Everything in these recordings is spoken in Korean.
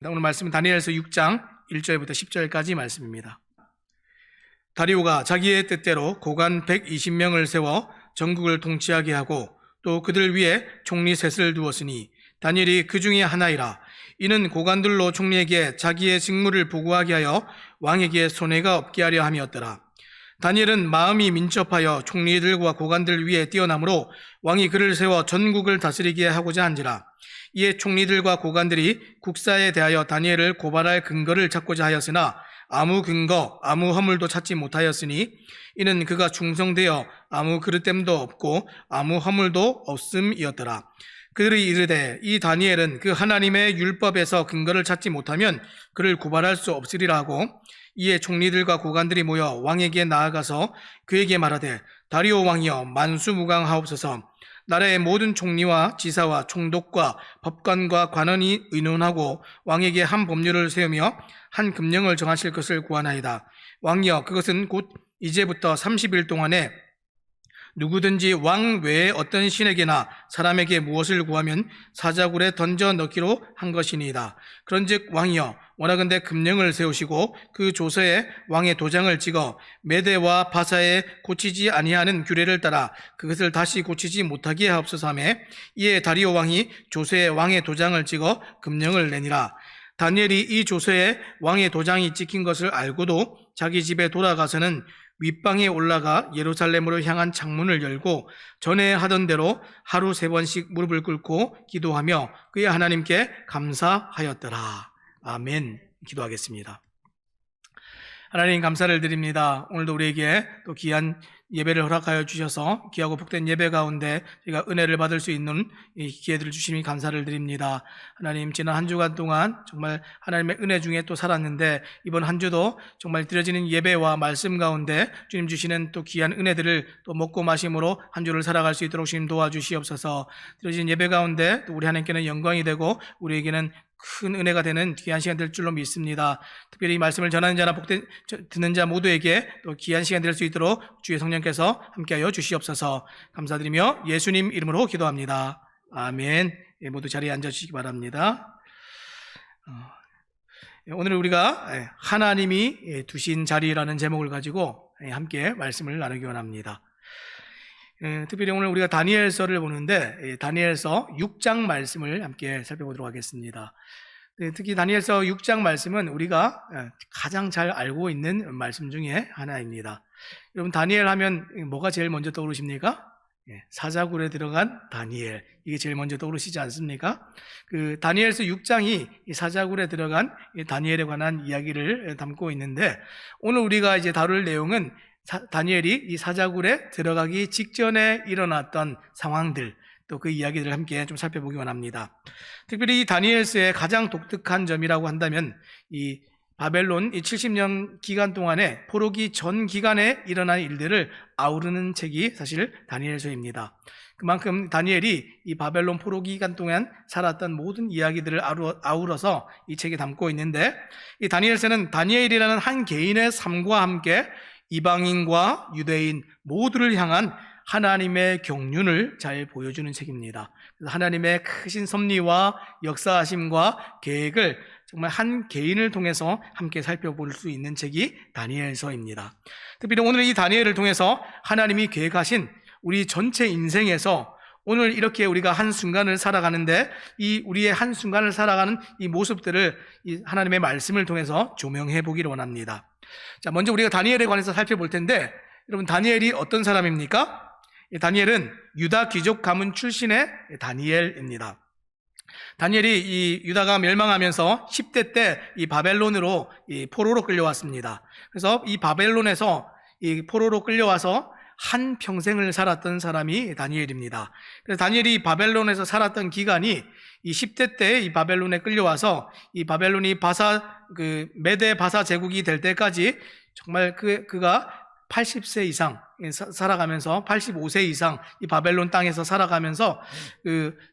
오늘 말씀은 다니엘서 6장 1절부터 10절까지 말씀입니다. 다리오가 자기의 뜻대로 고관 120명을 세워 전국을 통치하게 하고 또 그들 위에 총리 셋을 두었으니 다니엘이 그 중에 하나이라. 이는 고관들로 총리에게 자기의 직무를 보고하게 하여 왕에게 손해가 없게 하려 함이었더라. 다니엘은 마음이 민첩하여 총리들과 고관들 위에 뛰어나므로 왕이 그를 세워 전국을 다스리게 하고자 한지라. 이에 총리들과 고관들이 국사에 대하여 다니엘을 고발할 근거를 찾고자 하였으나 아무 근거, 아무 허물도 찾지 못하였으니 이는 그가 충성되어 아무 그릇됨도 없고 아무 허물도 없음이었더라. 그들이 이르되 이 다니엘은 그 하나님의 율법에서 근거를 찾지 못하면 그를 고발할 수 없으리라 하고, 이에 총리들과 고관들이 모여 왕에게 나아가서 그에게 말하되 다리오 왕이여 만수무강하옵소서. 나라의 모든 총리와 지사와 총독과 법관과 관원이 의논하고 왕에게 한 법률을 세우며 한 금령을 정하실 것을 구하나이다. 왕이여 그것은 곧 이제부터 30일 동안에 누구든지 왕 외에 어떤 신에게나 사람에게 무엇을 구하면 사자굴에 던져 넣기로 한 것이니이다. 그런즉 왕이여 원하건대 금령을 세우시고 그 조서에 왕의 도장을 찍어 메대와 바사에 고치지 아니하는 규례를 따라 그것을 다시 고치지 못하게 하옵소서 하며, 이에 다리오 왕이 조서에 왕의 도장을 찍어 금령을 내니라. 다니엘이 이 조서에 왕의 도장이 찍힌 것을 알고도 자기 집에 돌아가서는 윗방에 올라가 예루살렘으로 향한 창문을 열고 전에 하던 대로 하루 3번씩 무릎을 꿇고 기도하며 그의 하나님께 감사하였더라. 아멘. 기도하겠습니다. 하나님 감사를 드립니다. 오늘도 우리에게 또 귀한 예배를 허락하여 주셔서 귀하고 복된 예배 가운데 저희가 은혜를 받을 수 있는 이 기회들을 주시니 감사를 드립니다. 하나님, 지난 한 주간 동안 정말 하나님의 은혜 중에 또 살았는데 이번 한 주도 정말 드려지는 예배와 말씀 가운데 주님 주시는 또 귀한 은혜들을 또 먹고 마심으로 한 주를 살아갈 수 있도록 주님 도와주시옵소서. 드려진 예배 가운데 또 우리 하나님께는 영광이 되고 우리에게는 큰 은혜가 되는 귀한 시간 될 줄로 믿습니다. 특별히 이 말씀을 전하는 자나 듣는 자 모두에게 또 귀한 시간 될 수 있도록 주의 성령께서 함께하여 주시옵소서. 감사드리며 예수님 이름으로 기도합니다. 아멘. 모두 자리에 앉아주시기 바랍니다. 오늘 우리가 하나님이 두신 자리라는 제목을 가지고 함께 말씀을 나누기 원합니다. 특별히 오늘 우리가 다니엘서를 보는데 다니엘서 6장 말씀을 함께 살펴보도록 하겠습니다. 특히 다니엘서 6장 말씀은 우리가 가장 잘 알고 있는 말씀 중에 하나입니다. 여러분, 다니엘 하면 뭐가 제일 먼저 떠오르십니까? 사자굴에 들어간 다니엘, 이게 제일 먼저 떠오르시지 않습니까? 그 다니엘서 6장이 이 사자굴에 들어간 다니엘에 관한 이야기를 담고 있는데, 오늘 우리가 이제 다룰 내용은 다니엘이 이 사자굴에 들어가기 직전에 일어났던 상황들, 또 그 이야기들을 함께 좀 살펴보기 원합니다. 특별히 이 다니엘서의 가장 독특한 점이라고 한다면 이 바벨론 이 70년 기간 동안에 포로기 전 기간에 일어난 일들을 아우르는 책이 사실 다니엘서입니다. 그만큼 다니엘이 이 바벨론 포로 기간 동안 살았던 모든 이야기들을 아우러서 이 책에 담고 있는데, 이 다니엘서는 다니엘이라는 한 개인의 삶과 함께 이방인과 유대인 모두를 향한 하나님의 경륜을 잘 보여주는 책입니다. 하나님의 크신 섭리와 역사하심과 계획을 정말 한 개인을 통해서 함께 살펴볼 수 있는 책이 다니엘서입니다. 특별히 오늘 이 다니엘을 통해서 하나님이 계획하신 우리 전체 인생에서 오늘 이렇게 우리가 한순간을 살아가는데 이 우리의 한순간을 살아가는 이 모습들을 이 하나님의 말씀을 통해서 조명해 보기를 원합니다. 자, 먼저 우리가 다니엘에 관해서 살펴볼 텐데, 여러분, 다니엘이 어떤 사람입니까? 다니엘은 유다 귀족 가문 출신의 다니엘입니다. 다니엘이 이 유다가 멸망하면서 10대 때 이 바벨론으로 이 포로로 끌려왔습니다. 그래서 이 바벨론에서 이 포로로 끌려와서 한 평생을 살았던 사람이 다니엘입니다. 그래서 다니엘이 바벨론에서 살았던 기간이 이 10대 때 이 바벨론에 끌려와서 이 바벨론이 메대 바사 제국이 될 때까지 정말 그가 80세 이상 살아가면서 85세 이상 이 바벨론 땅에서 살아가면서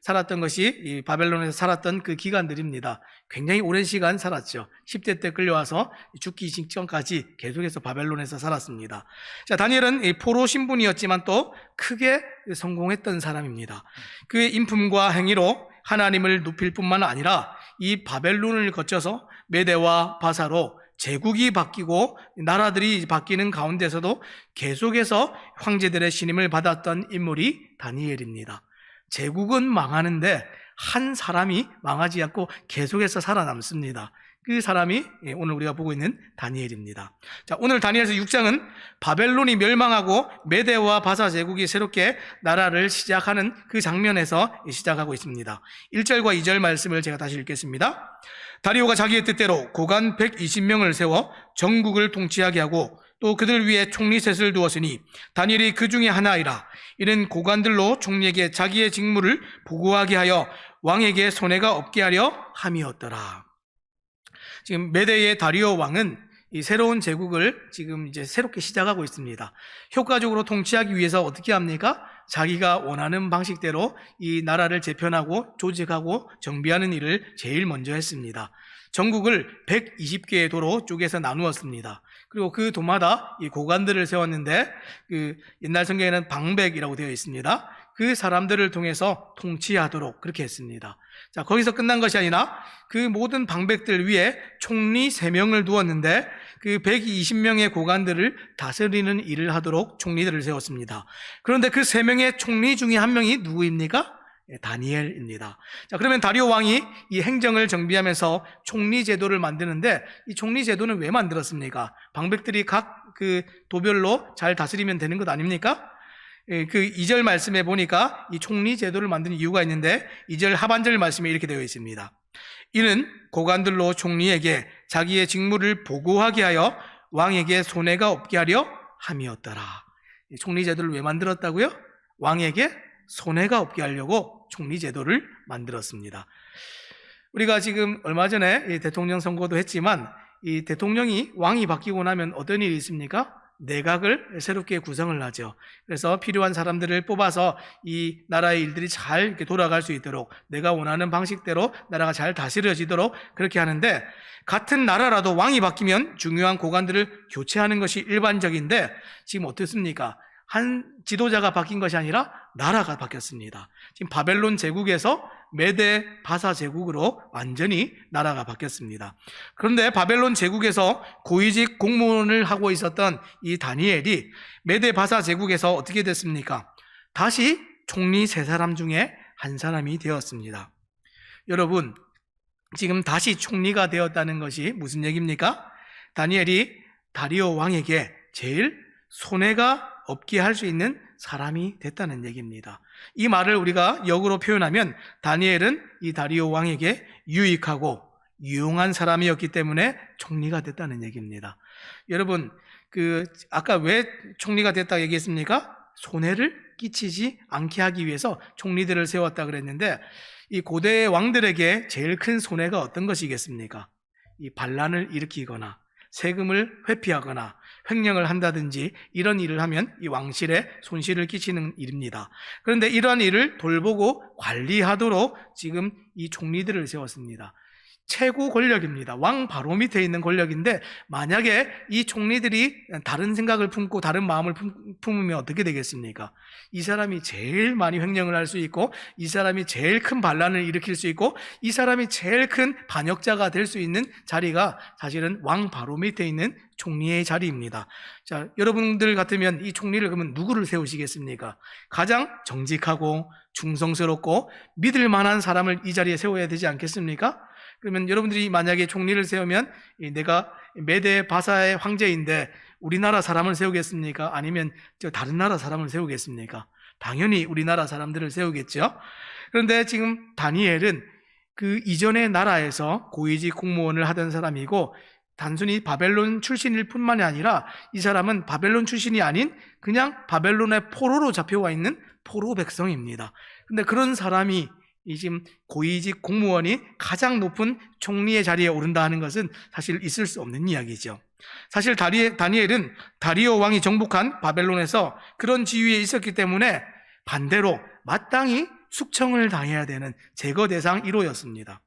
살았던 것이 이 바벨론에서 살았던 그 기간들입니다. 굉장히 오랜 시간 살았죠. 10대 때 끌려와서 죽기 직전까지 계속해서 바벨론에서 살았습니다. 자, 다니엘은 포로 신분이었지만 또 크게 성공했던 사람입니다. 그의 인품과 행위로 하나님을 높일 뿐만 아니라 이 바벨론을 거쳐서 메대와 바사로 제국이 바뀌고 나라들이 바뀌는 가운데서도 계속해서 황제들의 신임을 받았던 인물이 다니엘입니다. 제국은 망하는데 한 사람이 망하지 않고 계속해서 살아남습니다. 그 사람이 오늘 우리가 보고 있는 다니엘입니다. 자, 오늘 다니엘서 6장은 바벨론이 멸망하고 메대와 바사 제국이 새롭게 나라를 시작하는 그 장면에서 시작하고 있습니다. 1절과 2절 말씀을 제가 다시 읽겠습니다. 다리오가 자기의 뜻대로 고관 120명을 세워 전국을 통치하게 하고 또 그들 위에 총리셋을 두었으니 다니엘이 그 중에 하나이라. 이는 고관들로 총리에게 자기의 직무를 보고하게 하여 왕에게 손해가 없게 하려 함이었더라. 지금 메대의 다리오 왕은 이 새로운 제국을 지금 이제 새롭게 시작하고 있습니다. 효과적으로 통치하기 위해서 어떻게 합니까? 자기가 원하는 방식대로 이 나라를 재편하고 조직하고 정비하는 일을 제일 먼저 했습니다. 전국을 120개의 도로 쪼개서 나누었습니다. 그리고 그 도마다 이 고관들을 세웠는데 그 옛날 성경에는 방백이라고 되어 있습니다. 그 사람들을 통해서 통치하도록 그렇게 했습니다. 자, 거기서 끝난 것이 아니라 그 모든 방백들 위에 총리 3명을 두었는데 그 120명의 고관들을 다스리는 일을 하도록 총리들을 세웠습니다. 그런데 그 3명의 총리 중에 한 명이 누구입니까? 다니엘입니다. 자, 그러면 다리오 왕이 이 행정을 정비하면서 총리 제도를 만드는데 이 총리 제도는 왜 만들었습니까? 방백들이 각 그 도별로 잘 다스리면 되는 것 아닙니까? 그 2절 말씀에 보니까 이 총리 제도를 만드는 이유가 있는데 2절 하반절 말씀에 이렇게 되어 있습니다. 이는 고관들로 총리에게 자기의 직무를 보고하게 하여 왕에게 손해가 없게 하려 함이었더라. 총리 제도를 왜 만들었다고요? 왕에게 손해가 없게 하려고 총리 제도를 만들었습니다. 우리가 지금 얼마 전에 대통령 선거도 했지만 이 대통령이 왕이 바뀌고 나면 어떤 일이 있습니까? 내각을 새롭게 구성을 하죠. 그래서 필요한 사람들을 뽑아서 이 나라의 일들이 잘 이렇게 돌아갈 수 있도록 내가 원하는 방식대로 나라가 잘 다스려지도록 그렇게 하는데 같은 나라라도 왕이 바뀌면 중요한 고관들을 교체하는 것이 일반적인데 지금 어떻습니까? 한 지도자가 바뀐 것이 아니라 나라가 바뀌었습니다. 지금 바벨론 제국에서 메대 바사 제국으로 완전히 나라가 바뀌었습니다. 그런데 바벨론 제국에서 고위직 공무원을 하고 있었던 이 다니엘이 메대 바사 제국에서 어떻게 됐습니까? 다시 총리 3사람 중에 한 사람이 되었습니다. 여러분, 지금 다시 총리가 되었다는 것이 무슨 얘기입니까? 다니엘이 다리오 왕에게 제일 손해가 없게 할 수 있는 사람이 됐다는 얘기입니다. 이 말을 우리가 역으로 표현하면 다니엘은 이 다리오 왕에게 유익하고 유용한 사람이었기 때문에 총리가 됐다는 얘기입니다. 여러분, 아까 왜 총리가 됐다고 얘기했습니까? 손해를 끼치지 않게 하기 위해서 총리들을 세웠다 그랬는데 이 고대의 왕들에게 제일 큰 손해가 어떤 것이겠습니까? 이 반란을 일으키거나 세금을 회피하거나 횡령을 한다든지 이런 일을 하면 이 왕실에 손실을 끼치는 일입니다. 그런데 이러한 일을 돌보고 관리하도록 지금 이 총리들을 세웠습니다. 최고 권력입니다. 왕 바로 밑에 있는 권력인데 만약에 이 총리들이 다른 생각을 품고 다른 마음을 품으면 어떻게 되겠습니까? 이 사람이 제일 많이 횡령을 할 수 있고 이 사람이 제일 큰 반란을 일으킬 수 있고 이 사람이 제일 큰 반역자가 될 수 있는 자리가 사실은 왕 바로 밑에 있는 총리의 자리입니다. 자, 여러분들 같으면 이 총리를 그러면 누구를 세우시겠습니까? 가장 정직하고 충성스럽고 믿을 만한 사람을 이 자리에 세워야 되지 않겠습니까? 그러면 여러분들이 만약에 총리를 세우면 내가 메대 바사의 황제인데 우리나라 사람을 세우겠습니까? 아니면 다른 나라 사람을 세우겠습니까? 당연히 우리나라 사람들을 세우겠죠. 그런데 지금 다니엘은 그 이전의 나라에서 고위직 공무원을 하던 사람이고 단순히 바벨론 출신일 뿐만이 아니라 이 사람은 바벨론 출신이 아닌 그냥 바벨론의 포로로 잡혀와 있는 포로 백성입니다. 그런데 그런 사람이 이 지금 고위직 공무원이 가장 높은 총리의 자리에 오른다 하는 것은 사실 있을 수 없는 이야기죠. 사실 다니엘은 다리오 왕이 정복한 바벨론에서 그런 지위에 있었기 때문에 반대로 마땅히 숙청을 당해야 되는 제거 대상 1호였습니다.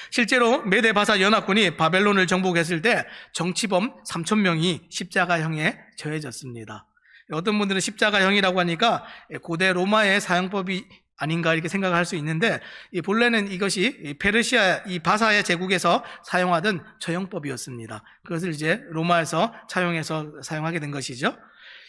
실제로 메데바사 연합군이 바벨론을 정복했을 때 정치범 3,000명이 십자가형에 처해졌습니다. 어떤 분들은 십자가형이라고 하니까 고대 로마의 사형법이 아닌가 이렇게 생각할 수 있는데, 이 본래는 이것이 이 페르시아 이 바사의 제국에서 사용하던 처형법이었습니다. 그것을 이제 로마에서 차용해서 사용하게 된 것이죠.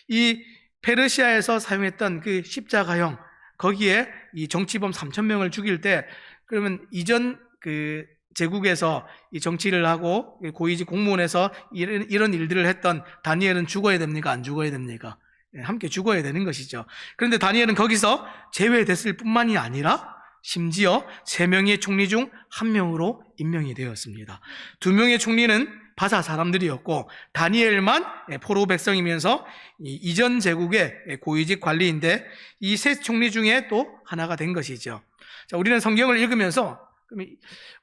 이 페르시아에서 사용했던 그 십자가형, 거기에 이 정치범 3,000명을 죽일 때, 그러면 이전 그 제국에서 이 정치를 하고 고위직 공무원에서 이런 일들을 했던 다니엘은 죽어야 됩니까? 안 죽어야 됩니까? 함께 죽어야 되는 것이죠. 그런데 다니엘은 거기서 제외됐을 뿐만이 아니라 심지어 3명의 총리 중 1명으로 임명이 되었습니다. 2명의 총리는 바사 사람들이었고 다니엘만 포로 백성이면서 이전 제국의 고위직 관리인데, 이 3 총리 중에 또 하나가 된 것이죠. 자, 우리는 성경을 읽으면서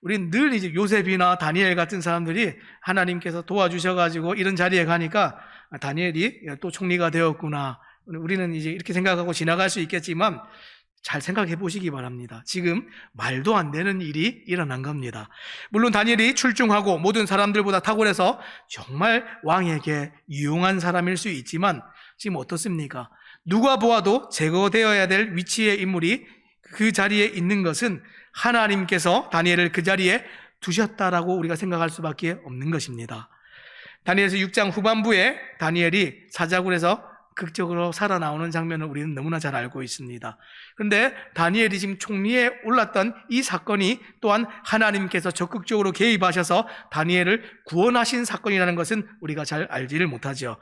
우리는 늘 이제 요셉이나 다니엘 같은 사람들이 하나님께서 도와주셔가지고 이런 자리에 가니까 다니엘이 또 총리가 되었구나, 우리는 이제 이렇게 생각하고 지나갈 수 있겠지만, 잘 생각해 보시기 바랍니다. 지금 말도 안 되는 일이 일어난 겁니다. 물론 다니엘이 출중하고 모든 사람들보다 탁월해서 정말 왕에게 유용한 사람일 수 있지만, 지금 어떻습니까? 누가 보아도 제거되어야 될 위치의 인물이 그 자리에 있는 것은 하나님께서 다니엘을 그 자리에 두셨다라고 우리가 생각할 수밖에 없는 것입니다. 다니엘서 6장 후반부에 다니엘이 사자굴에서 극적으로 살아나오는 장면을 우리는 너무나 잘 알고 있습니다. 그런데 다니엘이 지금 총리에 올랐던 이 사건이 또한 하나님께서 적극적으로 개입하셔서 다니엘을 구원하신 사건이라는 것은 우리가 잘 알지를 못하죠.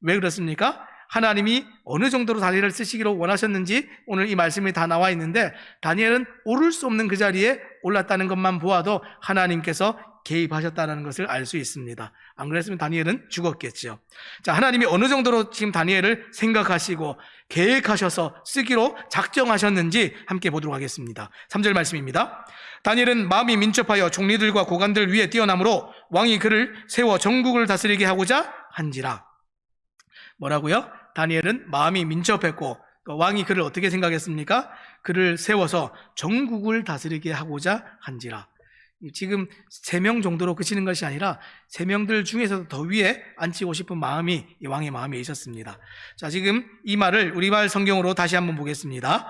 왜 그렇습니까? 하나님이 어느 정도로 다니엘을 쓰시기로 원하셨는지 오늘 이 말씀이 다 나와 있는데, 다니엘은 오를 수 없는 그 자리에 올랐다는 것만 보아도 하나님께서 개입하셨다는 것을 알 수 있습니다. 안 그랬으면 다니엘은 죽었겠죠. 자, 하나님이 어느 정도로 지금 다니엘을 생각하시고 계획하셔서 쓰기로 작정하셨는지 함께 보도록 하겠습니다. 3절 말씀입니다. 다니엘은 마음이 민첩하여 총리들과 고관들 위에 뛰어나므로 왕이 그를 세워 전국을 다스리게 하고자 한지라. 뭐라고요? 다니엘은 마음이 민첩했고 왕이 그를 어떻게 생각했습니까? 그를 세워서 전국을 다스리게 하고자 한지라. 지금 3명 정도로 그치는 것이 아니라 3명들 중에서도 더 위에 앉히고 싶은 마음이 이 왕의 마음에 있었습니다. 자, 지금 이 말을 우리말 성경으로 다시 한번 보겠습니다.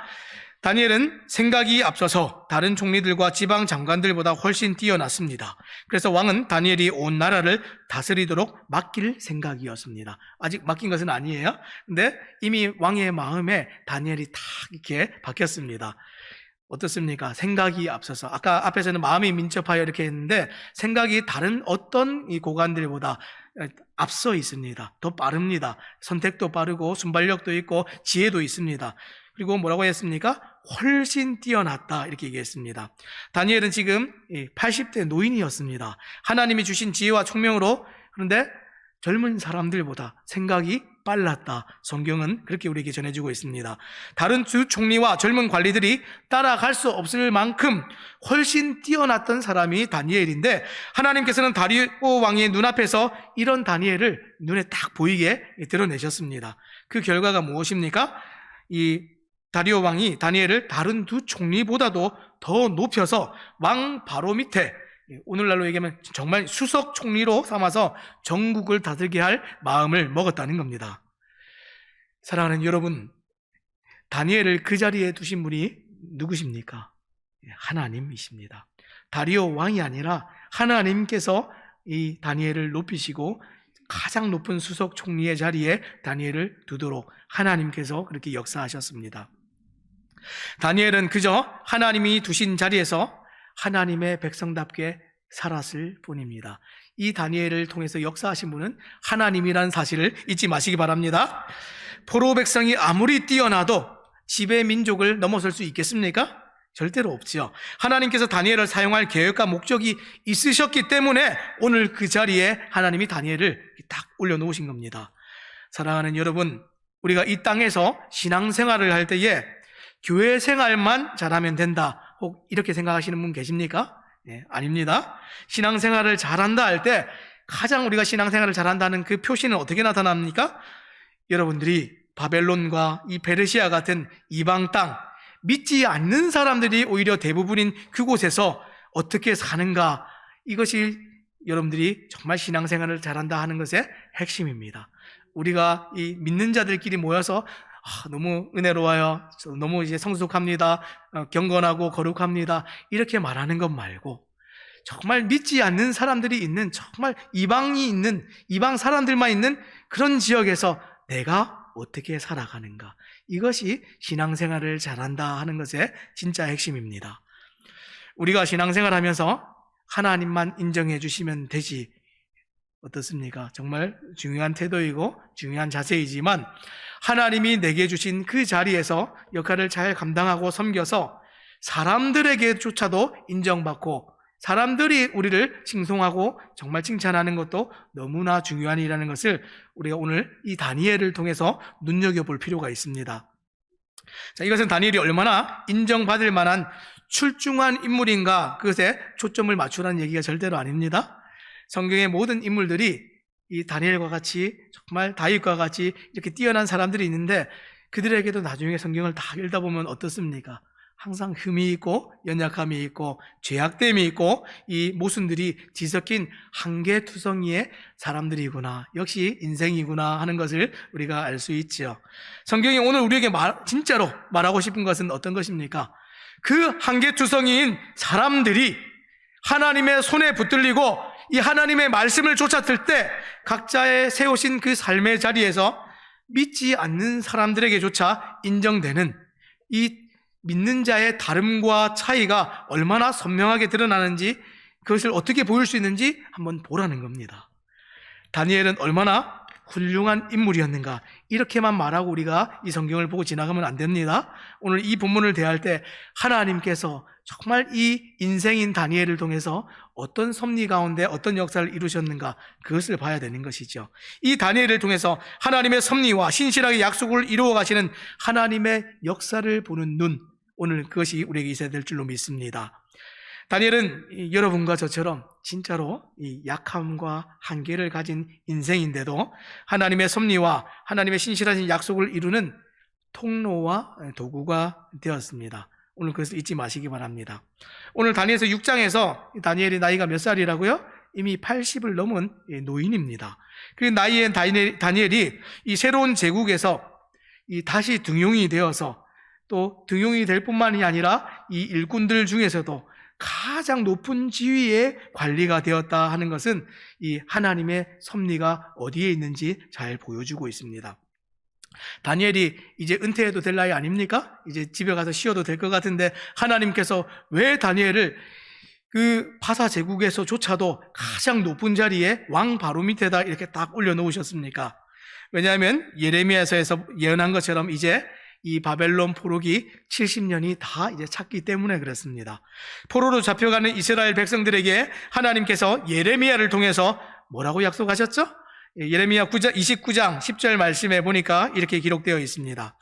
다니엘은 생각이 앞서서 다른 총리들과 지방 장관들보다 훨씬 뛰어났습니다. 그래서 왕은 다니엘이 온 나라를 다스리도록 맡길 생각이었습니다. 아직 맡긴 것은 아니에요. 근데 이미 왕의 마음에 다니엘이 딱 이렇게 박혔습니다. 어떻습니까? 생각이 앞서서, 아까 앞에서는 마음이 민첩하여 이렇게 했는데 생각이 다른 어떤 이 고관들보다 앞서 있습니다. 더 빠릅니다. 선택도 빠르고 순발력도 있고 지혜도 있습니다. 그리고 뭐라고 했습니까? 훨씬 뛰어났다, 이렇게 얘기했습니다. 다니엘은 지금 80대 노인이었습니다. 하나님이 주신 지혜와 총명으로, 그런데 젊은 사람들보다 생각이 빨랐다. 성경은 그렇게 우리에게 전해주고 있습니다. 다른 주 총리와 젊은 관리들이 따라갈 수 없을 만큼 훨씬 뛰어났던 사람이 다니엘인데, 하나님께서는 다리오 왕의 눈앞에서 이런 다니엘을 눈에 딱 보이게 드러내셨습니다. 그 결과가 무엇입니까? 이 다리오 왕이 다니엘을 다른 2 총리보다도 더 높여서 왕 바로 밑에, 오늘날로 얘기하면 정말 수석 총리로 삼아서 전국을 다스리게 할 마음을 먹었다는 겁니다. 사랑하는 여러분, 다니엘을 그 자리에 두신 분이 누구십니까? 하나님이십니다. 다리오 왕이 아니라 하나님께서 이 다니엘을 높이시고 가장 높은 수석 총리의 자리에 다니엘을 두도록 하나님께서 그렇게 역사하셨습니다. 다니엘은 그저 하나님이 두신 자리에서 하나님의 백성답게 살았을 뿐입니다. 이 다니엘을 통해서 역사하신 분은 하나님이라는 사실을 잊지 마시기 바랍니다. 포로 백성이 아무리 뛰어나도 지배 민족을 넘어설 수 있겠습니까? 절대로 없지요. 하나님께서 다니엘을 사용할 계획과 목적이 있으셨기 때문에 오늘 그 자리에 하나님이 다니엘을 딱 올려놓으신 겁니다. 사랑하는 여러분, 우리가 이 땅에서 신앙생활을 할 때에 교회 생활만 잘하면 된다, 혹 이렇게 생각하시는 분 계십니까? 네, 아닙니다. 신앙생활을 잘한다 할 때 가장 우리가 신앙생활을 잘한다는 그 표시는 어떻게 나타납니까? 여러분들이 바벨론과 이 페르시아 같은 이방 땅, 믿지 않는 사람들이 오히려 대부분인 그곳에서 어떻게 사는가, 이것이 여러분들이 정말 신앙생활을 잘한다 하는 것의 핵심입니다. 우리가 이 믿는 자들끼리 모여서 너무 은혜로워요. 너무 이제 성숙합니다. 경건하고 거룩합니다. 이렇게 말하는 것 말고 정말 믿지 않는 사람들이 있는, 정말 이방 사람들만 있는 그런 지역에서 내가 어떻게 살아가는가, 이것이 신앙생활을 잘한다 하는 것의 진짜 핵심입니다. 우리가 신앙생활하면서 하나님만 인정해 주시면 되지, 어떻습니까? 정말 중요한 태도이고 중요한 자세이지만 하나님이 내게 주신 그 자리에서 역할을 잘 감당하고 섬겨서 사람들에게조차도 인정받고 사람들이 우리를 칭송하고 정말 칭찬하는 것도 너무나 중요한 일이라는 것을 우리가 오늘 이 다니엘을 통해서 눈여겨볼 필요가 있습니다. 자, 이것은 다니엘이 얼마나 인정받을 만한 출중한 인물인가, 그것에 초점을 맞추라는 얘기가 절대로 아닙니다. 성경의 모든 인물들이 이 다니엘과 같이, 정말 다윗과 같이 이렇게 뛰어난 사람들이 있는데 그들에게도 나중에 성경을 다 읽다 보면 어떻습니까? 항상 흠이 있고 연약함이 있고 죄악됨이 있고 이 모순들이 뒤섞인 한계투성이의 사람들이구나, 역시 인생이구나 하는 것을 우리가 알 수 있죠. 성경이 오늘 우리에게 진짜로 말하고 싶은 것은 어떤 것입니까? 그 한계투성이인 사람들이 하나님의 손에 붙들리고 이 하나님의 말씀을 쫓아들 때 각자의 세우신 그 삶의 자리에서 믿지 않는 사람들에게조차 인정되는 이 믿는 자의 다름과 차이가 얼마나 선명하게 드러나는지, 그것을 어떻게 보일 수 있는지 한번 보라는 겁니다. 다니엘은 얼마나 훌륭한 인물이었는가, 이렇게만 말하고 우리가 이 성경을 보고 지나가면 안 됩니다. 오늘 이 본문을 대할 때 하나님께서 정말 이 인생인 다니엘을 통해서 어떤 섭리 가운데 어떤 역사를 이루셨는가, 그것을 봐야 되는 것이죠. 이 다니엘을 통해서 하나님의 섭리와 신실하게 약속을 이루어 가시는 하나님의 역사를 보는 눈, 오늘 그것이 우리에게 있어야 될 줄로 믿습니다. 다니엘은 여러분과 저처럼 진짜로 이 약함과 한계를 가진 인생인데도 하나님의 섭리와 하나님의 신실하신 약속을 이루는 통로와 도구가 되었습니다. 오늘 그것을 잊지 마시기 바랍니다. 오늘 다니엘서 6장에서 다니엘의 나이가 몇 살이라고요? 이미 80을 넘은 노인입니다. 그 나이엔 다니엘이 이 새로운 제국에서 다시 등용이 되어서, 또 등용이 될 뿐만이 아니라 이 일꾼들 중에서도 가장 높은 지위의 관리가 되었다 하는 것은 이 하나님의 섭리가 어디에 있는지 잘 보여주고 있습니다. 다니엘이 이제 은퇴해도 될 나이 아닙니까? 이제 집에 가서 쉬어도 될 것 같은데 하나님께서 왜 다니엘을 그 바사 제국에서조차도 가장 높은 자리에 왕 바로 밑에다 이렇게 딱 올려놓으셨습니까? 왜냐하면 예레미야서에서 예언한 것처럼 이제 이 바벨론 포로기 70년이 다 이제 찼기 때문에 그렇습니다. 포로로 잡혀가는 이스라엘 백성들에게 하나님께서 예레미야를 통해서 뭐라고 약속하셨죠? 예레미야 29장 10절 말씀에 보니까 이렇게 기록되어 있습니다.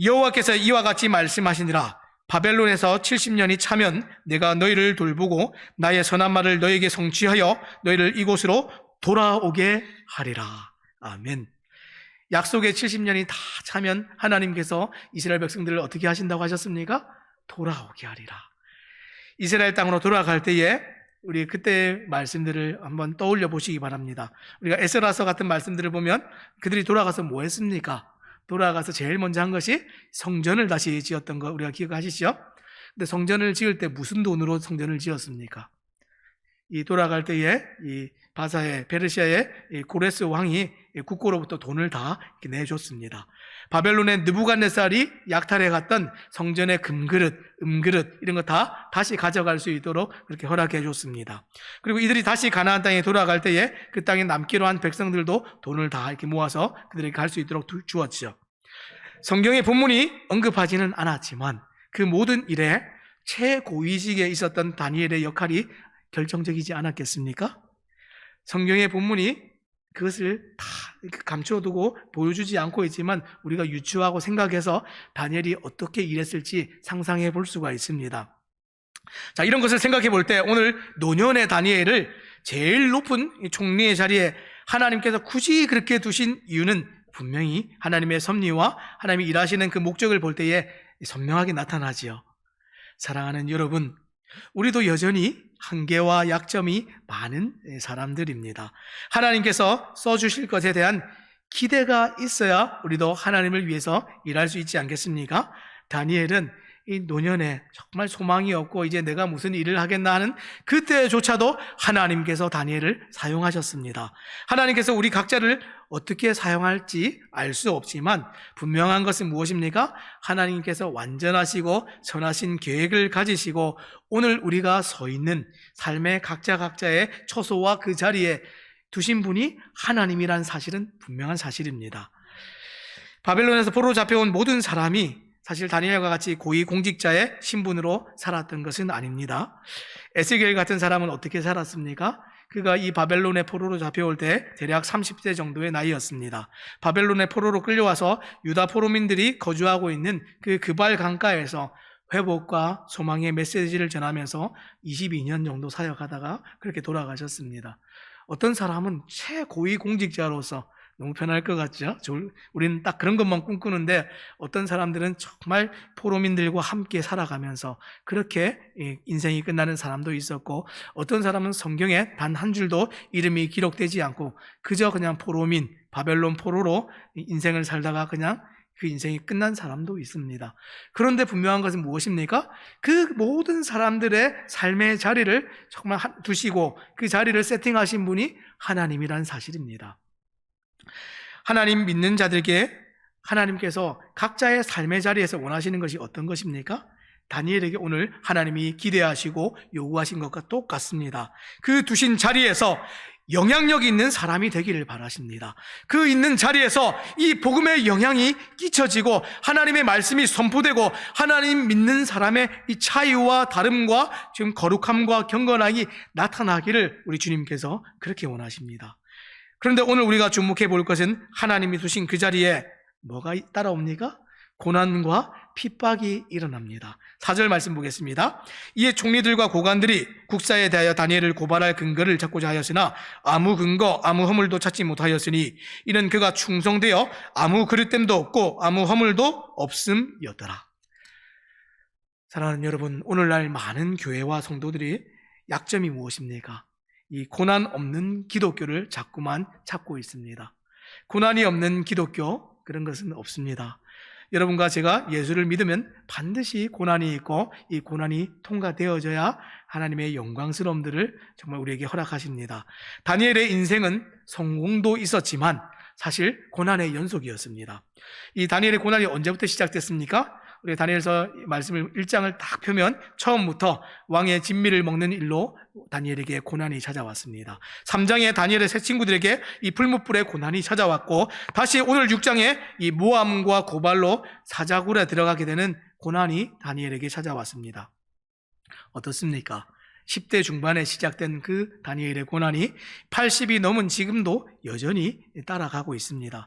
여호와께서 이와 같이 말씀하시니라. 바벨론에서 70년이 차면 내가 너희를 돌보고 나의 선한 말을 너희에게 성취하여 너희를 이곳으로 돌아오게 하리라. 아멘. 약속의 70년이 다 차면 하나님께서 이스라엘 백성들을 어떻게 하신다고 하셨습니까? 돌아오게 하리라. 이스라엘 땅으로 돌아갈 때에 우리 그때 말씀들을 한번 떠올려 보시기 바랍니다. 우리가 에스라서 같은 말씀들을 보면 그들이 돌아가서 뭐 했습니까? 돌아가서 제일 먼저 한 것이 성전을 다시 지었던 거 우리가 기억하시죠? 근데 성전을 지을 때 무슨 돈으로 성전을 지었습니까? 이 돌아갈 때에 이 바사의 페르시아의 고레스 왕이 국고로부터 돈을 다 이렇게 내줬습니다. 바벨론의 느부갓네살이 약탈해 갔던 성전의 금그릇, 음그릇 이런 거 다 다시 가져갈 수 있도록 그렇게 허락해 줬습니다. 그리고 이들이 다시 가나안 땅에 돌아갈 때에 그 땅에 남기로 한 백성들도 돈을 다 이렇게 모아서 그들에게 갈 수 있도록 주었죠. 성경의 본문이 언급하지는 않았지만 그 모든 일에 최고위직에 있었던 다니엘의 역할이 결정적이지 않았겠습니까? 성경의 본문이 그것을 다 감춰두고 보여주지 않고 있지만 우리가 유추하고 생각해서 다니엘이 어떻게 일했을지 상상해 볼 수가 있습니다. 자, 이런 것을 생각해 볼 때 오늘 노년의 다니엘을 제일 높은 총리의 자리에 하나님께서 굳이 그렇게 두신 이유는 분명히 하나님의 섭리와 하나님이 일하시는 그 목적을 볼 때에 선명하게 나타나지요. 사랑하는 여러분, 우리도 여전히 한계와 약점이 많은 사람들입니다. 하나님께서 써주실 것에 대한 기대가 있어야 우리도 하나님을 위해서 일할 수 있지 않겠습니까? 다니엘은 이 노년에 정말 소망이 없고 이제 내가 무슨 일을 하겠나 하는 그때조차도 하나님께서 다니엘을 사용하셨습니다. 하나님께서 우리 각자를 어떻게 사용할지 알 수 없지만 분명한 것은 무엇입니까? 하나님께서 완전하시고 선하신 계획을 가지시고 오늘 우리가 서 있는 삶의 각자의 처소와 그 자리에 두신 분이 하나님이란 사실은 분명한 사실입니다. 바벨론에서 포로로 잡혀온 모든 사람이 사실 다니엘과 같이 고위공직자의 신분으로 살았던 것은 아닙니다. 에스겔 같은 사람은 어떻게 살았습니까? 그가 이 바벨론의 포로로 잡혀올 때 대략 30세 정도의 나이였습니다. 바벨론의 포로로 끌려와서 유다 포로민들이 거주하고 있는 그 그발 강가에서 회복과 소망의 메시지를 전하면서 22년 정도 사역하다가 그렇게 돌아가셨습니다. 어떤 사람은 최고위 공직자로서 너무 편할 것 같죠? 우리는 딱 그런 것만 꿈꾸는데 어떤 사람들은 정말 포로민들과 함께 살아가면서 그렇게 인생이 끝나는 사람도 있었고 어떤 사람은 성경에 단 한 줄도 이름이 기록되지 않고 그저 그냥 포로민, 바벨론 포로로 인생을 살다가 그냥 그 인생이 끝난 사람도 있습니다. 그런데 분명한 것은 무엇입니까? 그 모든 사람들의 삶의 자리를 정말 두시고 그 자리를 세팅하신 분이 하나님이라는 사실입니다. 하나님 믿는 자들에게 하나님께서 각자의 삶의 자리에서 원하시는 것이 어떤 것입니까? 다니엘에게 오늘 하나님이 기대하시고 요구하신 것과 똑같습니다. 그 두신 자리에서 영향력 있는 사람이 되기를 바라십니다. 그 있는 자리에서 이 복음의 영향이 끼쳐지고 하나님의 말씀이 선포되고 하나님 믿는 사람의 이 차이와 다름과 지금 거룩함과 경건함이 나타나기를 우리 주님께서 그렇게 원하십니다. 그런데 오늘 우리가 주목해 볼 것은 하나님이 두신 그 자리에 뭐가 따라옵니까? 고난과 핍박이 일어납니다. 4절 말씀 보겠습니다. 이에 총리들과 고관들이 국사에 대하여 다니엘을 고발할 근거를 찾고자 하였으나 아무 근거 아무 허물도 찾지 못하였으니 이는 그가 충성되어 아무 그릇됨도 없고 아무 허물도 없음이었더라. 사랑하는 여러분, 오늘날 많은 교회와 성도들이 약점이 무엇입니까? 이 고난 없는 기독교를 자꾸만 찾고 있습니다. 고난이 없는 기독교, 그런 것은 없습니다. 여러분과 제가 예수를 믿으면 반드시 고난이 있고 이 고난이 통과되어져야 하나님의 영광스러움들을 정말 우리에게 허락하십니다. 다니엘의 인생은 성공도 있었지만 사실 고난의 연속이었습니다. 이 다니엘의 고난이 언제부터 시작됐습니까? 우리 다니엘서 말씀을 1장을 딱 펴면 처음부터 왕의 진미를 먹는 일로 다니엘에게 고난이 찾아왔습니다. 3장에 다니엘의 새 친구들에게 이 풀무불의 고난이 찾아왔고 다시 오늘 6장에 이 모함과 고발로 사자굴에 들어가게 되는 고난이 다니엘에게 찾아왔습니다. 어떻습니까? 10대 중반에 시작된 그 다니엘의 고난이 80이 넘은 지금도 여전히 따라가고 있습니다.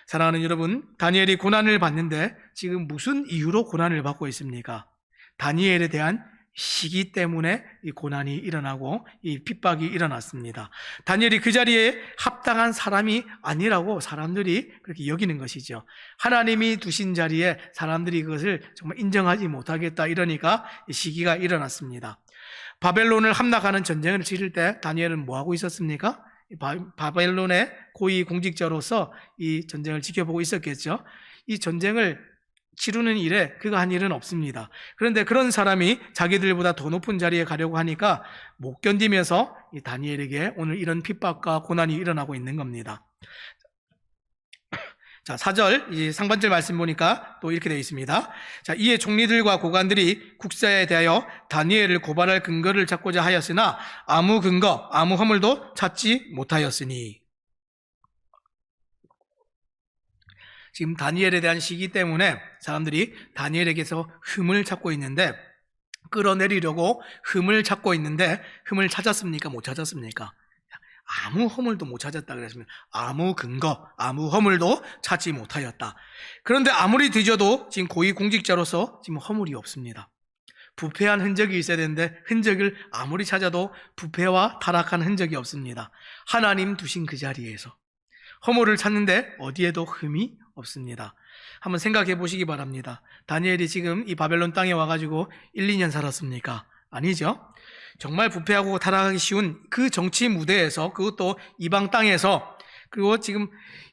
사랑하는 여러분, 다니엘이 고난을 받는데 지금 무슨 이유로 고난을 받고 있습니까? 다니엘에 대한 시기 때문에 이 고난이 일어나고 이 핍박이 일어났습니다. 다니엘이 그 자리에 합당한 사람이 아니라고 사람들이 그렇게 여기는 것이죠. 하나님이 두신 자리에 사람들이 그것을 정말 인정하지 못하겠다 이러니까 시기가 일어났습니다. 바벨론을 함락하는 전쟁을 치를 때 다니엘은 뭐하고 있었습니까? 바벨론의 고위 공직자로서 이 전쟁을 지켜보고 있었겠죠. 이 전쟁을 치르는 일에 그가 한 일은 없습니다. 그런데 그런 사람이 자기들보다 더 높은 자리에 가려고 하니까 못 견디면서 이 다니엘에게 오늘 이런 핍박과 고난이 일어나고 있는 겁니다. 자, 4절, 이 상반절 말씀 보니까 또 이렇게 되어 있습니다. 자, 이에 총리들과 고관들이 국사에 대하여 다니엘을 고발할 근거를 찾고자 하였으나 아무 근거, 아무 허물도 찾지 못하였으니. 지금 다니엘에 대한 시기 때문에 사람들이 다니엘에게서 흠을 찾고 있는데, 끌어내리려고 흠을 찾고 있는데, 흠을 찾았습니까? 못 찾았습니까? 아무 허물도 못 찾았다 그랬습니다. 아무 근거, 아무 허물도 찾지 못하였다. 그런데 아무리 뒤져도 지금 고위 공직자로서 지금 허물이 없습니다. 부패한 흔적이 있어야 되는데 흔적을 아무리 찾아도 부패와 타락한 흔적이 없습니다. 하나님 두신 그 자리에서 허물을 찾는데 어디에도 흠이 없습니다. 한번 생각해 보시기 바랍니다. 다니엘이 지금 이 바벨론 땅에 와가지고 1, 2년 살았습니까? 아니죠. 정말 부패하고 타락하기 쉬운 그 정치 무대에서, 그것도 이방 땅에서 그리고 지금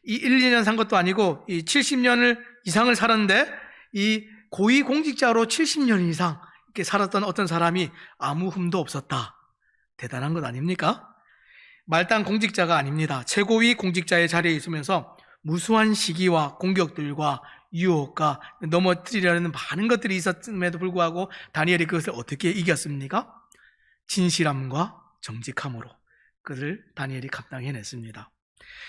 이 1, 2년 산 것도 아니고 이 70년을 이상을 살았는데 이 고위 공직자로 70년 이상 이렇게 살았던 어떤 사람이 아무 흠도 없었다. 대단한 것 아닙니까? 말단 공직자가 아닙니다. 최고위 공직자의 자리에 있으면서 무수한 시기와 공격들과 유혹과 넘어뜨리려는 많은 것들이 있었음에도 불구하고 다니엘이 그것을 어떻게 이겼습니까? 진실함과 정직함으로 그것을 다니엘이 감당해냈습니다.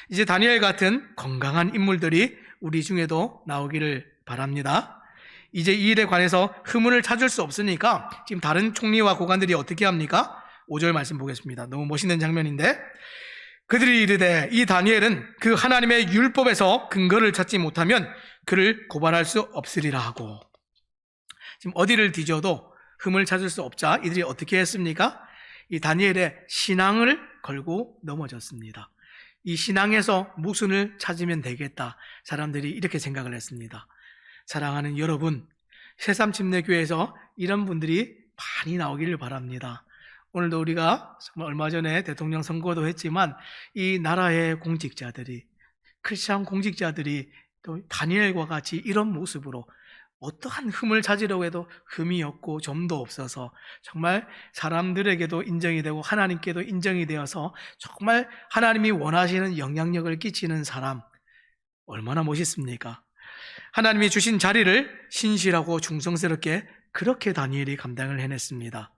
이제 다니엘 같은 건강한 인물들이 우리 중에도 나오기를 바랍니다. 이제 이 일에 관해서 흠을 찾을 수 없으니까 지금 다른 총리와 고관들이 어떻게 합니까? 5절 말씀 보겠습니다. 너무 멋있는 장면인데, 그들이 이르되 이 다니엘은 그 하나님의 율법에서 근거를 찾지 못하면 그를 고발할 수 없으리라 하고, 지금 어디를 뒤져도 흠을 찾을 수 없자 이들이 어떻게 했습니까? 이 다니엘의 신앙을 걸고 넘어졌습니다. 이 신앙에서 모순을 찾으면 되겠다. 사람들이 이렇게 생각을 했습니다. 사랑하는 여러분, 새삼침례교회에서 이런 분들이 많이 나오기를 바랍니다. 오늘도 우리가 정말 얼마 전에 대통령 선거도 했지만 이 나라의 공직자들이, 크리스찬 공직자들이 또 다니엘과 같이 이런 모습으로 어떠한 흠을 찾으려고 해도 흠이 없고 점도 없어서 정말 사람들에게도 인정이 되고 하나님께도 인정이 되어서 정말 하나님이 원하시는 영향력을 끼치는 사람, 얼마나 멋있습니까? 하나님이 주신 자리를 신실하고 중성스럽게 그렇게 다니엘이 감당을 해냈습니다.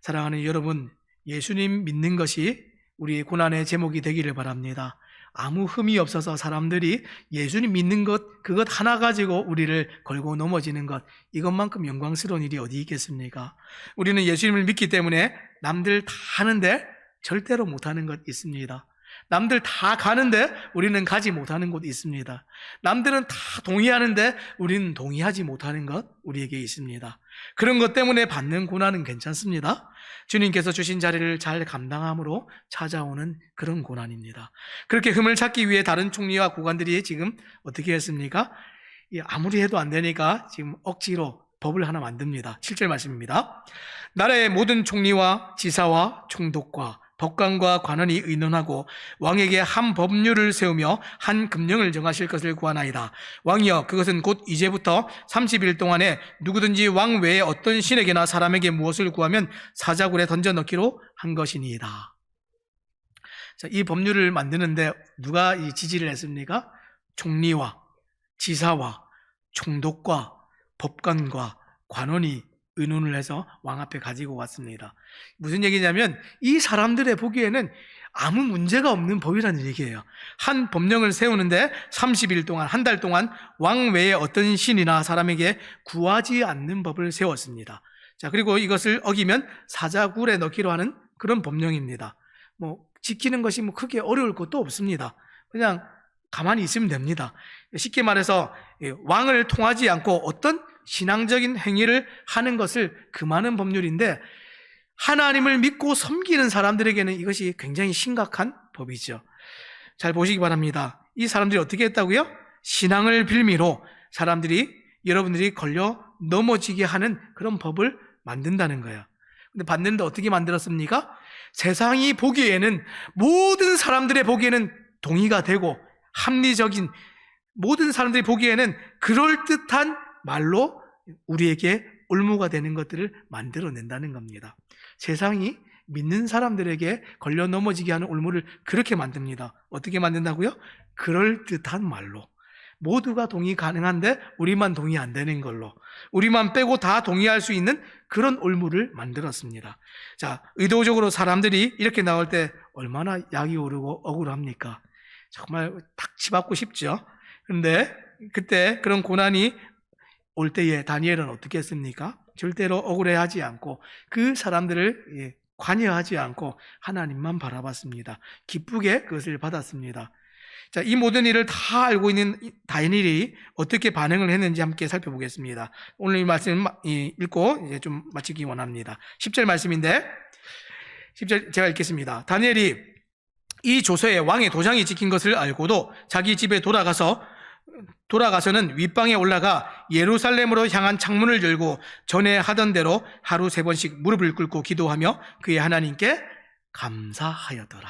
사랑하는 여러분, 예수님 믿는 것이 우리의 고난의 제목이 되기를 바랍니다. 아무 흠이 없어서 사람들이 예수님 믿는 것, 그것 하나 가지고 우리를 걸고 넘어지는 것, 이것만큼 영광스러운 일이 어디 있겠습니까? 우리는 예수님을 믿기 때문에 남들 다 하는데 절대로 못하는 것 있습니다. 남들 다 가는데 우리는 가지 못하는 곳 있습니다. 남들은 다 동의하는데 우리는 동의하지 못하는 것 우리에게 있습니다. 그런 것 때문에 받는 고난은 괜찮습니다. 주님께서 주신 자리를 잘 감당함으로 찾아오는 그런 고난입니다. 그렇게 흠을 찾기 위해 다른 총리와 고관들이 지금 어떻게 했습니까? 아무리 해도 안 되니까 지금 억지로 법을 하나 만듭니다. 7절 말씀입니다. 나라의 모든 총리와 지사와 총독과 법관과 관원이 의논하고 왕에게 한 법률을 세우며 한 금령을 정하실 것을 구하나이다. 왕이여, 그것은 곧 이제부터 30일 동안에 누구든지 왕 외에 어떤 신에게나 사람에게 무엇을 구하면 사자굴에 던져 넣기로 한 것이니이다. 자, 이 법률을 만드는데 누가 이 지지를 했습니까? 총리와 지사와 총독과 법관과 관원이 의논을 해서 왕 앞에 가지고 왔습니다. 무슨 얘기냐면 이 사람들의 보기에는 아무 문제가 없는 법이라는 얘기예요. 한 법령을 세우는데 30일 동안, 한 달 동안 왕 외에 어떤 신이나 사람에게 구하지 않는 법을 세웠습니다. 자, 그리고 이것을 어기면 사자굴에 넣기로 하는 그런 법령입니다. 지키는 것이 크게 어려울 것도 없습니다. 그냥 가만히 있으면 됩니다. 쉽게 말해서 왕을 통하지 않고 어떤 신앙적인 행위를 하는 것을 금하는 법률인데, 하나님을 믿고 섬기는 사람들에게는 이것이 굉장히 심각한 법이죠. 잘 보시기 바랍니다. 이 사람들이 어떻게 했다고요? 신앙을 빌미로 여러분들이 걸려 넘어지게 하는 그런 법을 만든다는 거예요. 근데 만드는데 어떻게 만들었습니까? 세상이 보기에는, 모든 사람들의 보기에는 동의가 되고 합리적인, 모든 사람들이 보기에는 그럴듯한 말로 우리에게 올무가 되는 것들을 만들어낸다는 겁니다. 세상이 믿는 사람들에게 걸려 넘어지게 하는 올무를 그렇게 만듭니다. 어떻게 만든다고요? 그럴듯한 말로. 모두가 동의 가능한데 우리만 동의 안 되는 걸로, 우리만 빼고 다 동의할 수 있는 그런 올무를 만들었습니다. 자, 의도적으로 사람들이 이렇게 나올 때 얼마나 약이 오르고 억울합니까? 정말 딱 치받고 싶죠. 그런데 그때 그런 고난이 올 때에 다니엘은 어떻게 했습니까? 절대로 억울해하지 않고 그 사람들을 관여하지 않고 하나님만 바라봤습니다. 기쁘게 그것을 받았습니다. 자, 이 모든 일을 다 알고 있는 다니엘이 어떻게 반응을 했는지 함께 살펴보겠습니다. 오늘 이 말씀 읽고 이제 좀 마치기 원합니다. 10절 말씀인데, 10절 제가 읽겠습니다. 다니엘이 이 조서에 왕의 도장이 찍힌 것을 알고도 자기 집에 돌아가서는 윗방에 올라가 예루살렘으로 향한 창문을 열고 전에 하던 대로 하루 3번씩 무릎을 꿇고 기도하며 그의 하나님께 감사하였더라.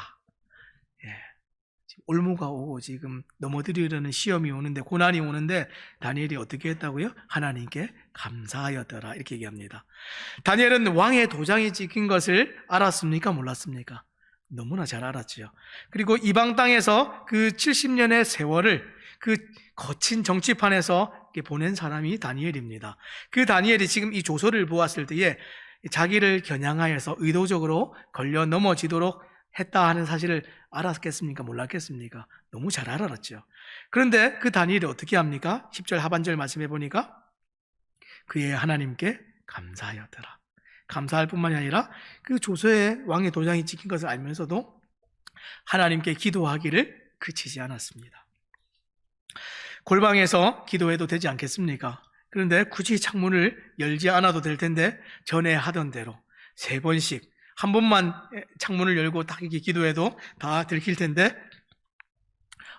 올무가 오고 지금 넘어뜨리려는 시험이 오는데, 고난이 오는데 다니엘이 어떻게 했다고요? 하나님께 감사하였더라, 이렇게 얘기합니다. 다니엘은 왕의 도장이 찍힌 것을 알았습니까? 몰랐습니까? 너무나 잘 알았지요. 그리고 이방 땅에서 그 70년의 세월을 그 거친 정치판에서 보낸 사람이 다니엘입니다. 그 다니엘이 지금 이 조서를 보았을 때에 자기를 겨냥하여서 의도적으로 걸려 넘어지도록 했다 하는 사실을 알았겠습니까? 몰랐겠습니까? 너무 잘 알았죠. 그런데 그 다니엘이 어떻게 합니까? 10절 하반절 말씀해 보니까 그의 하나님께 감사하였더라. 감사할 뿐만이 아니라 그 조서에 왕의 도장이 찍힌 것을 알면서도 하나님께 기도하기를 그치지 않았습니다. 골방에서 기도해도 되지 않겠습니까? 그런데 굳이 창문을 열지 않아도 될 텐데 전에 하던 대로 3번씩, 한 번만 창문을 열고 딱 이렇게 기도해도 다 들킬 텐데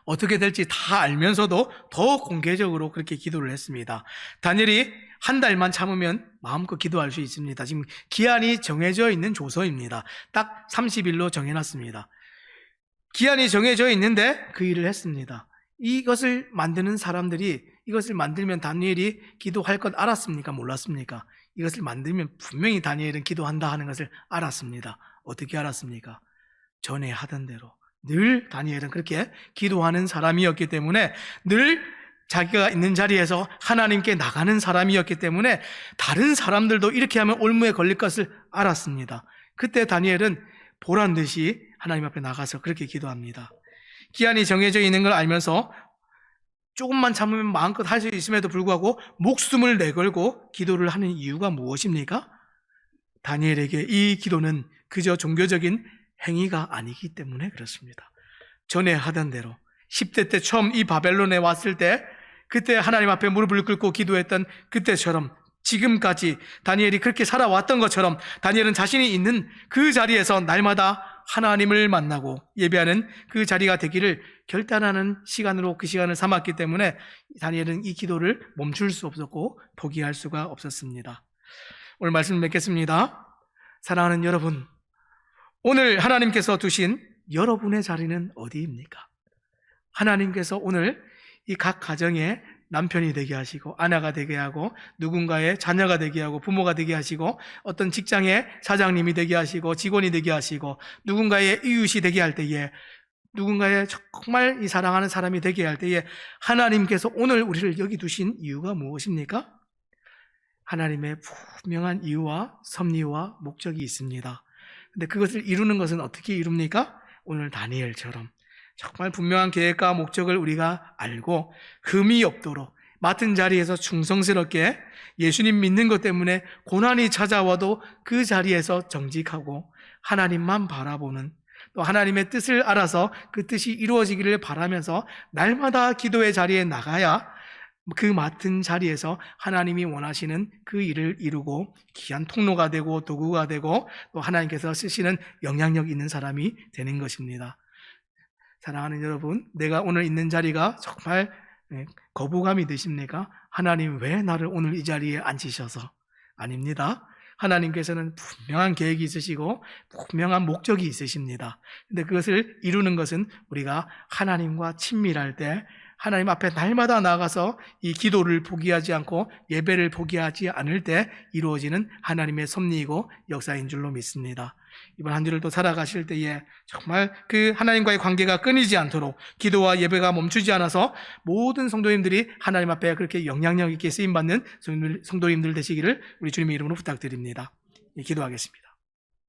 어떻게 될지 다 알면서도 더 공개적으로 그렇게 기도를 했습니다. 다니엘이 한 달만 참으면 마음껏 기도할 수 있습니다. 지금 기한이 정해져 있는 조서입니다. 딱 30일로 정해놨습니다. 기한이 정해져 있는데 그 일을 했습니다. 이것을 만드는 사람들이 이것을 만들면 다니엘이 기도할 것 알았습니까? 몰랐습니까? 이것을 만들면 분명히 다니엘은 기도한다 하는 것을 알았습니다. 어떻게 알았습니까? 전에 하던 대로 늘 다니엘은 그렇게 기도하는 사람이었기 때문에, 늘 자기가 있는 자리에서 하나님께 나가는 사람이었기 때문에 다른 사람들도 이렇게 하면 올무에 걸릴 것을 알았습니다. 그때 다니엘은 보란 듯이 하나님 앞에 나가서 그렇게 기도합니다. 기한이 정해져 있는 걸 알면서 조금만 참으면 마음껏 할 수 있음에도 불구하고 목숨을 내걸고 기도를 하는 이유가 무엇입니까? 다니엘에게 이 기도는 그저 종교적인 행위가 아니기 때문에 그렇습니다. 전에 하던 대로 10대 때 처음 이 바벨론에 왔을 때 그때 하나님 앞에 무릎을 꿇고 기도했던 그때처럼 지금까지 다니엘이 그렇게 살아왔던 것처럼 다니엘은 자신이 있는 그 자리에서 날마다 하나님을 만나고 예배하는 그 자리가 되기를 결단하는 시간으로 그 시간을 삼았기 때문에 다니엘은 이 기도를 멈출 수 없었고 포기할 수가 없었습니다. 오늘 말씀 맺겠습니다. 사랑하는 여러분, 오늘 하나님께서 두신 여러분의 자리는 어디입니까? 하나님께서 오늘 이 각 가정에 남편이 되게 하시고 아내가 되게 하고 누군가의 자녀가 되게 하고 부모가 되게 하시고 어떤 직장의 사장님이 되게 하시고 직원이 되게 하시고 누군가의 이웃이 되게 할 때에, 누군가의 정말 이 사랑하는 사람이 되게 할 때에 하나님께서 오늘 우리를 여기 두신 이유가 무엇입니까? 하나님의 분명한 이유와 섭리와 목적이 있습니다. 근데 그것을 이루는 것은 어떻게 이룹니까? 오늘 다니엘처럼 정말 분명한 계획과 목적을 우리가 알고 흠이 없도록 맡은 자리에서 충성스럽게 예수님 믿는 것 때문에 고난이 찾아와도 그 자리에서 정직하고 하나님만 바라보는, 또 하나님의 뜻을 알아서 그 뜻이 이루어지기를 바라면서 날마다 기도의 자리에 나가야 그 맡은 자리에서 하나님이 원하시는 그 일을 이루고 귀한 통로가 되고 도구가 되고 또 하나님께서 쓰시는 영향력 있는 사람이 되는 것입니다. 사랑하는 여러분, 내가 오늘 있는 자리가 정말 거부감이 드십니까? 하나님 왜 나를 오늘 이 자리에 앉히셔서? 아닙니다. 하나님께서는 분명한 계획이 있으시고 분명한 목적이 있으십니다. 근데 그것을 이루는 것은 우리가 하나님과 친밀할 때, 하나님 앞에 날마다 나가서 이 기도를 포기하지 않고 예배를 포기하지 않을 때 이루어지는 하나님의 섭리이고 역사인 줄로 믿습니다. 이번 한 주를 또 살아가실 때에 정말 그 하나님과의 관계가 끊이지 않도록 기도와 예배가 멈추지 않아서 모든 성도님들이 하나님 앞에 그렇게 영향력 있게 쓰임받는 성도님들 되시기를 우리 주님의 이름으로 부탁드립니다. 기도하겠습니다.